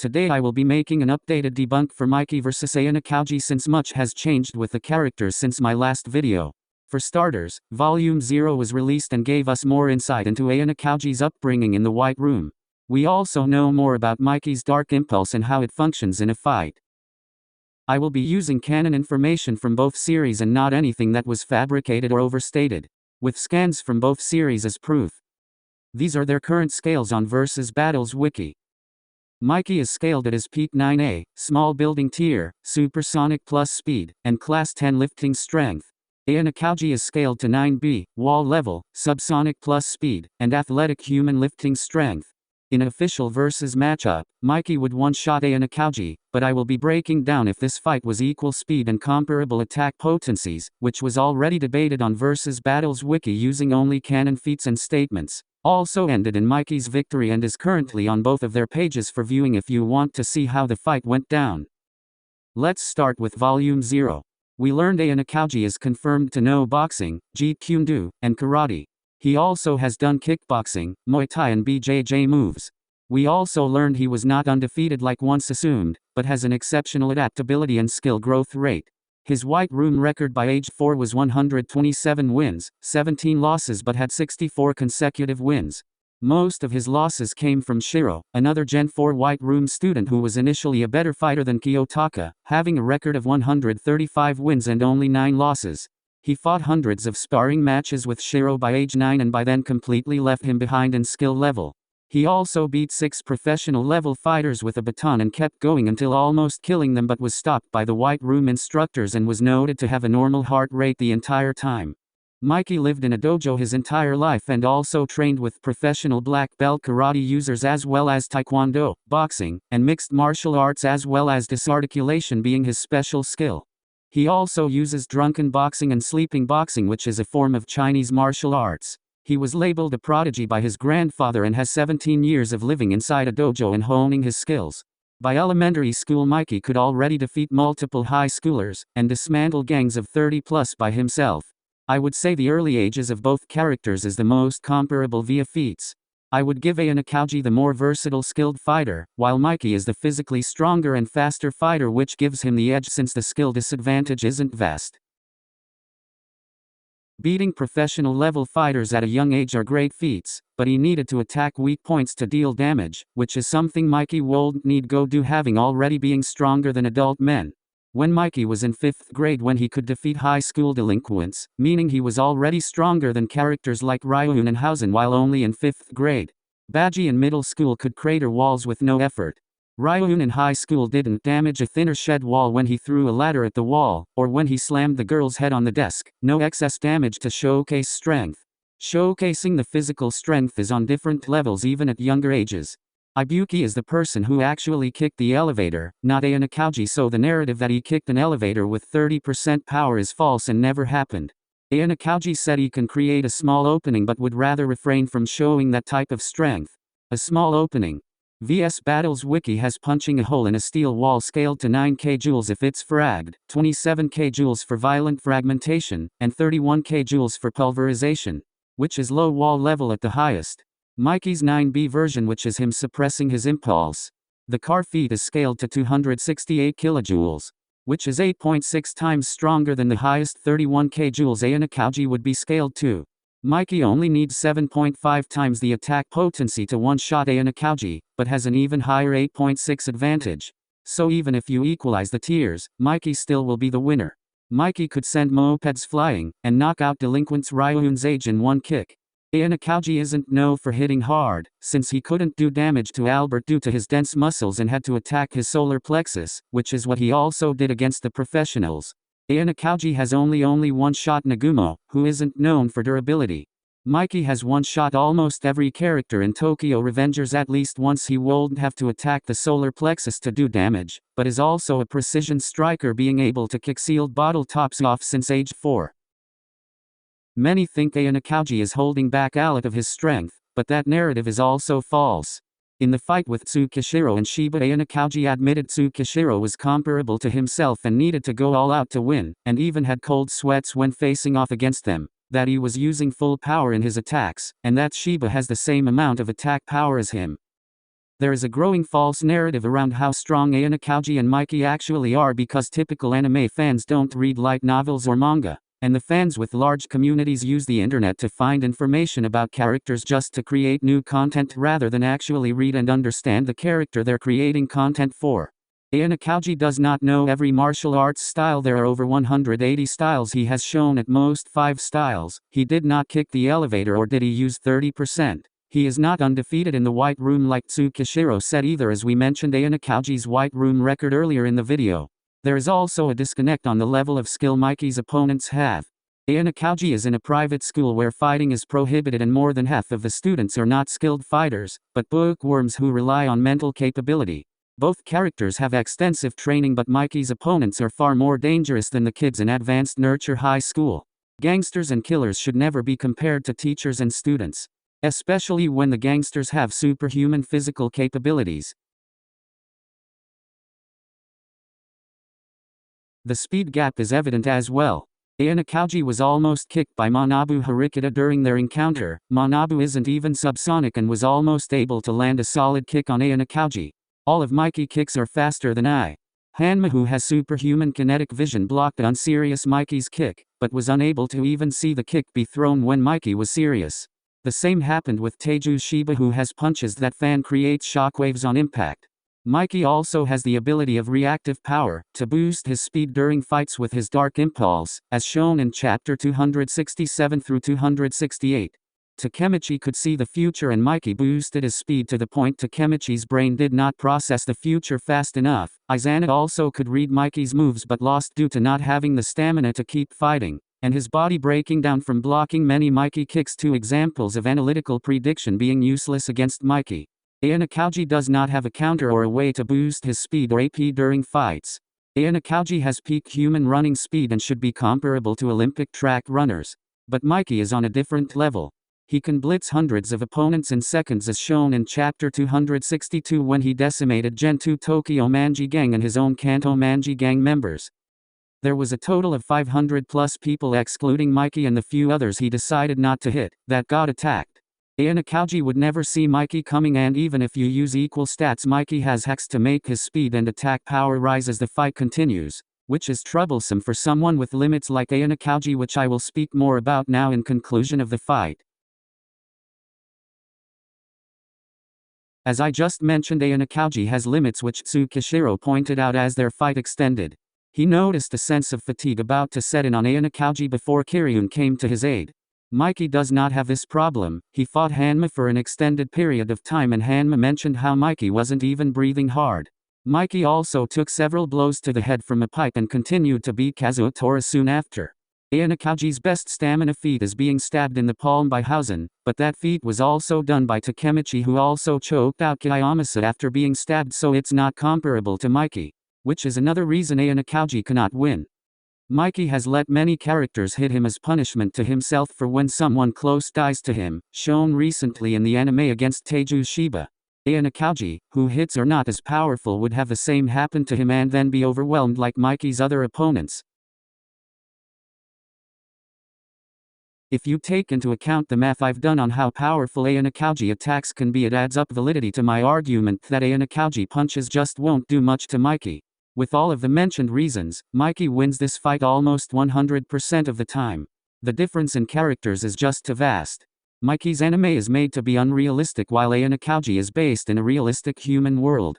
Today I will be making an updated debunk for Mikey vs Ayanokouji since much has changed with the characters since my last video. For starters, Volume 0 was released and gave us more insight into Ayanokouji's upbringing in the White Room. We also know more about Mikey's dark impulse and how it functions in a fight. I will be using canon information from both series and not anything that was fabricated or overstated, with scans from both series as proof. These are their current scales on versus Battles Wiki. Mikey is scaled at his peak 9A, small building tier, supersonic plus speed, and class 10 lifting strength. Ayanokouji is scaled to 9B, wall level, subsonic plus speed, and athletic human lifting strength. In an official versus matchup, Mikey would one-shot Ayanokouji, but I will be breaking down if this fight was equal speed and comparable attack potencies, which was already debated on versus Battles Wiki using only canon feats and statements. Also ended in Mikey's victory and is currently on both of their pages for viewing if you want to see how the fight went down. Let's start with Volume 0. We learned Ayanokouji is confirmed to know boxing, Jeet Kune Do, and karate. He also has done kickboxing, Muay Thai and BJJ moves. We also learned he was not undefeated like once assumed, but has an exceptional adaptability and skill growth rate. His White Room record by age 4 was 127 wins, 17 losses but had 64 consecutive wins. Most of his losses came from Shiro, another Gen 4 White Room student who was initially a better fighter than Kiyotaka, having a record of 135 wins and only 9 losses. He fought hundreds of sparring matches with Shiro by age 9 and by then completely left him behind in skill level. He also beat 6 professional level fighters with a baton and kept going until almost killing them but was stopped by the White Room instructors and was noted to have a normal heart rate the entire time. Mikey lived in a dojo his entire life and also trained with professional black belt karate users as well as taekwondo, boxing, and mixed martial arts as well as disarticulation being his special skill. He also uses drunken boxing and sleeping boxing, which is a form of Chinese martial arts. He was labeled a prodigy by his grandfather and has 17 years of living inside a dojo and honing his skills. By elementary school Mikey could already defeat multiple high schoolers, and dismantle gangs of 30 plus by himself. I would say the early ages of both characters is the most comparable via feats. I would give Ayanokouji the more versatile skilled fighter, while Mikey is the physically stronger and faster fighter, which gives him the edge since the skill disadvantage isn't vast. Beating professional level fighters at a young age are great feats, but he needed to attack weak points to deal damage, which is something Mikey won't need go do having already being stronger than adult men. When Mikey was in 5th grade when he could defeat high school delinquents, meaning he was already stronger than characters like Ryun and Hausen while only in 5th grade. Baji in middle school could crater walls with no effort. Ryun in high school didn't damage a thinner shed wall when he threw a ladder at the wall, or when he slammed the girl's head on the desk, no excess damage to showcase strength. Showcasing the physical strength is on different levels even at younger ages. Ibuki is the person who actually kicked the elevator, not Ayanokouji, so the narrative that he kicked an elevator with 30% power is false and never happened. Ayanokouji said he can create a small opening but would rather refrain from showing that type of strength. A small opening. VS Battles Wiki has punching a hole in a steel wall scaled to 9 kJ if it's fragged, 27 kJ for violent fragmentation, and 31 kJ for pulverization, which is low wall level at the highest. Mikey's 9B version, which is him suppressing his impulse. The car feat is scaled to 268 kJ, which is 8.6 times stronger than the highest 31 kJ Ayanokouji would be scaled to. Mikey only needs 7.5 times the attack potency to one-shot Ayanokouji, but has an even higher 8.6 advantage. So even if you equalize the tiers, Mikey still will be the winner. Mikey could send mopeds flying, and knock out delinquents Ryun's age in one kick. Ayanokouji isn't known for hitting hard, since he couldn't do damage to Albert due to his dense muscles and had to attack his solar plexus, which is what he also did against the professionals. Ayanokouji has only one-shot Nagumo, who isn't known for durability. Mikey has one-shot almost every character in Tokyo Revengers at least once. He won't have to attack the solar plexus to do damage, but is also a precision striker, being able to kick sealed bottle tops off since age 4. Many think Ayanokouji is holding back a lot of his strength, but that narrative is also false. In the fight with Tsukishiro and Shiba, Ayanokouji admitted Tsukishiro was comparable to himself and needed to go all out to win, and even had cold sweats when facing off against them, that he was using full power in his attacks, and that Shiba has the same amount of attack power as him. There is a growing false narrative around how strong Ayanokouji and Mikey actually are because typical anime fans don't read light novels or manga, and the fans with large communities use the internet to find information about characters just to create new content rather than actually read and understand the character they're creating content for. Ayanokouji does not know every martial arts style. There are over 180 styles. He has shown at most 5 styles. He did not kick the elevator, or did he use 30%? He is not undefeated in the White Room like Tsukishiro said either, as we mentioned Ayanokouji's White Room record earlier in the video. There is also a disconnect on the level of skill Mikey's opponents have. Ayanokouji is in a private school where fighting is prohibited and more than half of the students are not skilled fighters, but bookworms who rely on mental capability. Both characters have extensive training, but Mikey's opponents are far more dangerous than the kids in Advanced Nurture High School. Gangsters and killers should never be compared to teachers and students, especially when the gangsters have superhuman physical capabilities. The speed gap is evident as well. Ayanokouji was almost kicked by Manabu Harikata during their encounter. Manabu isn't even subsonic and was almost able to land a solid kick on Ayanokouji. All of Mikey kicks are faster than Hanma, who has superhuman kinetic vision, blocked unserious Mikey's kick, but was unable to even see the kick be thrown when Mikey was serious. The same happened with Teiju Shiba, who has punches that fan creates shockwaves on impact. Mikey also has the ability of reactive power, to boost his speed during fights with his Dark Impulse, as shown in chapter 267 through 268. Takemichi could see the future and Mikey boosted his speed to the point Takemichi's brain did not process the future fast enough. Izana also could read Mikey's moves but lost due to not having the stamina to keep fighting, and his body breaking down from blocking many Mikey kicks. 2 examples of analytical prediction being useless against Mikey. Ayanokouji does not have a counter or a way to boost his speed or AP during fights. Ayanokouji has peak human running speed and should be comparable to Olympic track runners. But Mikey is on a different level. He can blitz hundreds of opponents in seconds, as shown in chapter 262 when he decimated Gen 2 Tokyo Manji Gang and his own Kanto Manji Gang members. There was a total of 500 plus people excluding Mikey and the few others he decided not to hit, that got attacked. Ayanokouji would never see Mikey coming, and even if you use equal stats, Mikey has hacks to make his speed and attack power rise as the fight continues, which is troublesome for someone with limits like Ayanokouji, which I will speak more about now in conclusion of the fight. As I just mentioned, Ayanokouji has limits which Tsukishiro pointed out as their fight extended. He noticed a sense of fatigue about to set in on Ayanokouji before Kiryun came to his aid. Mikey does not have this problem. He fought Hanma for an extended period of time and Hanma mentioned how Mikey wasn't even breathing hard. Mikey also took several blows to the head from a pipe and continued to beat Kazuotora soon after. Ayanokouji's best stamina feat is being stabbed in the palm by Housen, but that feat was also done by Takemichi, who also choked out Kiyomasa after being stabbed, so it's not comparable to Mikey, which is another reason Ayanokouji cannot win. Mikey has let many characters hit him as punishment to himself for when someone close dies to him, shown recently in the anime against Teiju Shiba. Ayanokouji, who hits are not as powerful, would have the same happen to him and then be overwhelmed like Mikey's other opponents. If you take into account the math I've done on how powerful Ayanokouji attacks can be, it adds up validity to my argument that Ayanokouji punches just won't do much to Mikey. With all of the mentioned reasons, Mikey wins this fight almost 100% of the time. The difference in characters is just too vast. Mikey's anime is made to be unrealistic while Ayanokouji is based in a realistic human world.